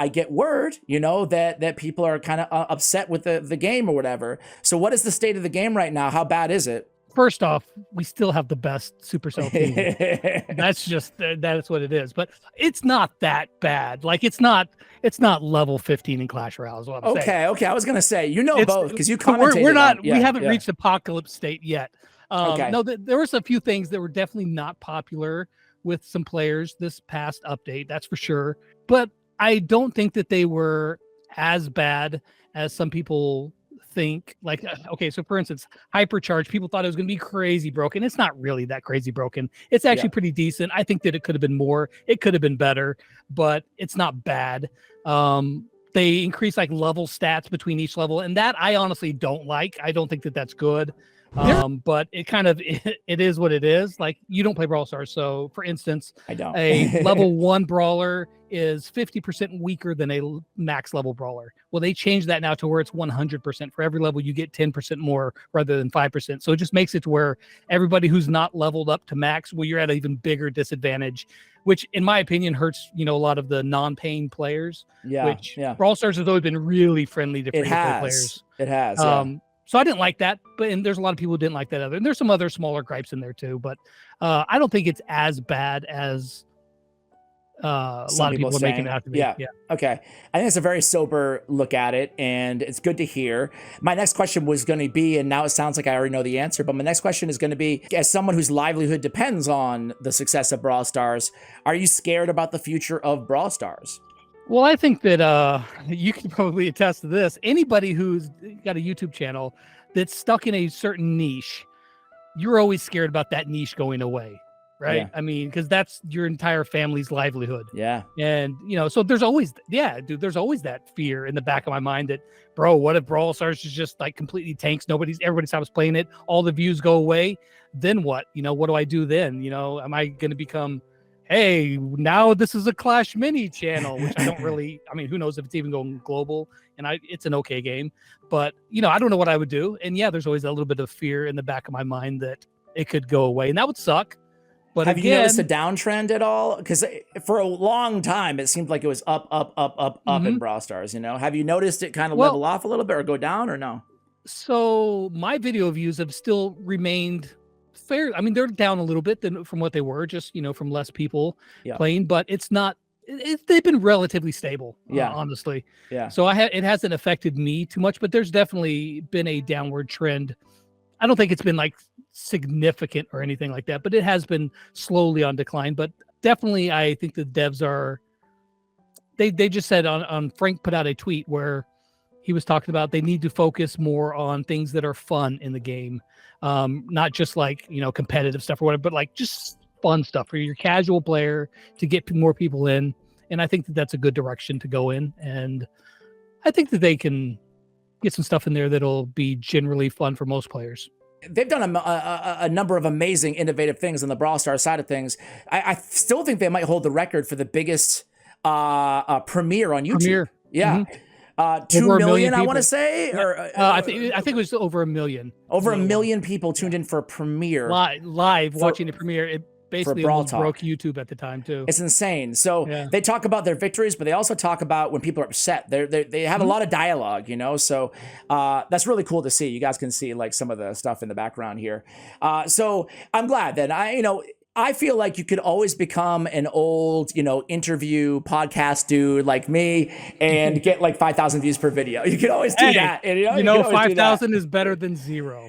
I get word, that people are kind of upset with the game or whatever. So what is the state of the game right now? How bad is it? First off, we still have the best Supercell team. That's what it is. But it's not that bad. Like it's not level 15 in Clash Royale is what I'm saying. Okay. I was gonna say, both because you so commentated. we're not. Yeah, we haven't yeah. reached apocalypse state yet. Okay. No, there were a few things that were definitely not popular with some players this past update. That's for sure. But I don't think that they were as bad as some people think. Like, okay, so for instance, Hypercharge, people thought it was going to be crazy broken. It's not really that crazy broken. It's actually pretty decent. I think that it could have been more. It could have been better, but it's not bad. They increase like level stats between each level, and that I honestly don't like. I don't think that that's good. But it kind of it is what it is. Like, you don't play Brawl Stars, so for instance, I don't. A level 1 brawler is 50% weaker than a max level brawler. Well, they changed that now to where it's 100%. For every level, you get 10% more rather than 5%. So it just makes it to where everybody who's not leveled up to max, well, you're at an even bigger disadvantage, which in my opinion hurts, a lot of the non-paying players. Which Brawl Stars has always been really friendly to free-to-play players. It has. So I didn't like that, and there's a lot of people who didn't like that and there's some other smaller gripes in there too, but I don't think it's as bad as a lot of people are making it out to be. Yeah. Okay. I think it's a very sober look at it, and it's good to hear. My next question was going to be, and now it sounds like I already know the answer, but my next question is going to be, as someone whose livelihood depends on the success of Brawl Stars, are you scared about the future of Brawl Stars? Well, I think that you can probably attest to this. Anybody who's got a YouTube channel that's stuck in a certain niche, you're always scared about that niche going away, right? Yeah. I mean, because that's your entire family's livelihood. Yeah. And, so there's always, there's always that fear in the back of my mind that, bro, what if Brawl Stars is just like completely tanks? Everybody stops playing it. All the views go away. Then what? What do I do then? Am I going to become... hey, now this is a Clash Mini channel, which I don't really, who knows if it's even going global, and it's an okay game, but, I don't know what I would do. And there's always a little bit of fear in the back of my mind that it could go away, and that would suck. But have you noticed a downtrend at all? Because for a long time, it seemed like it was up in Brawl Stars, Have you noticed it kind of level off a little bit or go down or no? So my video views have still remained... fair. They're down a little bit from what they were, just from less people playing, but it's not. They've been relatively stable, honestly. Yeah. So it hasn't affected me too much, but there's definitely been a downward trend. I don't think it's been like significant or anything like that, but it has been slowly on decline. But definitely, I think the devs are. They just said on Frank put out a tweet where he was talking about they need to focus more on things that are fun in the game. Not just like, competitive stuff or whatever, but like just fun stuff for your casual player to get more people in. And I think that that's a good direction to go in. And I think that they can get some stuff in there that'll be generally fun for most players. They've done a number of amazing, innovative things on the Brawl Stars side of things. I still think they might hold the record for the biggest premiere on YouTube. Yeah. Mm-hmm. 2 million, I want to say, or I think it was over 1 million. Over 1 million people tuned in for a premiere, live watching the premiere. It basically almost broke YouTube at the time too. It's insane. So they talk about their victories, but they also talk about when people are upset. They have a lot of dialogue, So that's really cool to see. You guys can see like some of the stuff in the background here. So I'm glad that I feel like you could always become an old, interview podcast dude like me and get like 5,000 views per video. You could always do that. And, 5,000 is better than 0.